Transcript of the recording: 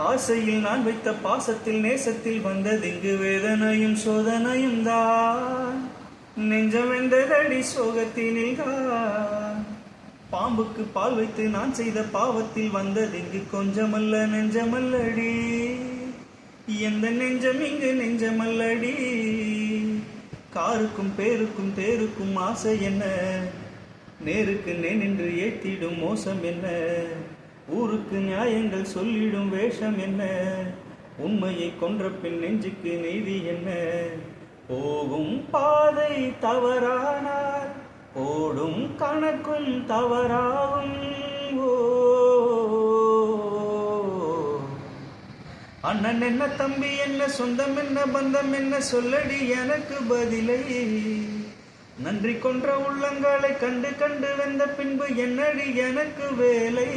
ஆசையில் நான் வைத்த பாசத்தில் நேசத்தில் வந்ததிங்கு வேதனையும் சோதனையும் தான். நெஞ்சம் வெந்ததடி சோகத்தினில் தான். பாம்புக்கு பால் வைத்து நான் செய்த பாவத்தில் வந்ததிங்கு கொஞ்சமல்ல நெஞ்சமல்லடி. எந்த நெஞ்சம் இங்கு நெஞ்சமல்லடி. காருக்கும் பேருக்கும் தேருக்கும் ஆசை என்ன, நேருக்கு நின்று ஏத்திடும் மோசம் என்ன, ஊருக்கு நியாயங்கள் சொல்லிடும் வேஷம் என்ன, உண்மையை கொன்ற பின் நெஞ்சுக்கு நீதி என்ன. போகும் பாதை தவறானால் ஓடும் கணக்கும் தவறாகும். அண்ணன் என்ன தம்பி என்ன சொந்தம் என்ன பந்தம் என்ன சொல்லடி எனக்கு பதிலை. நன்றி கொன்ற உள்ளங்களை கண்டு கண்டு வெந்த பின்பு என்னடி எனக்கு வேலை.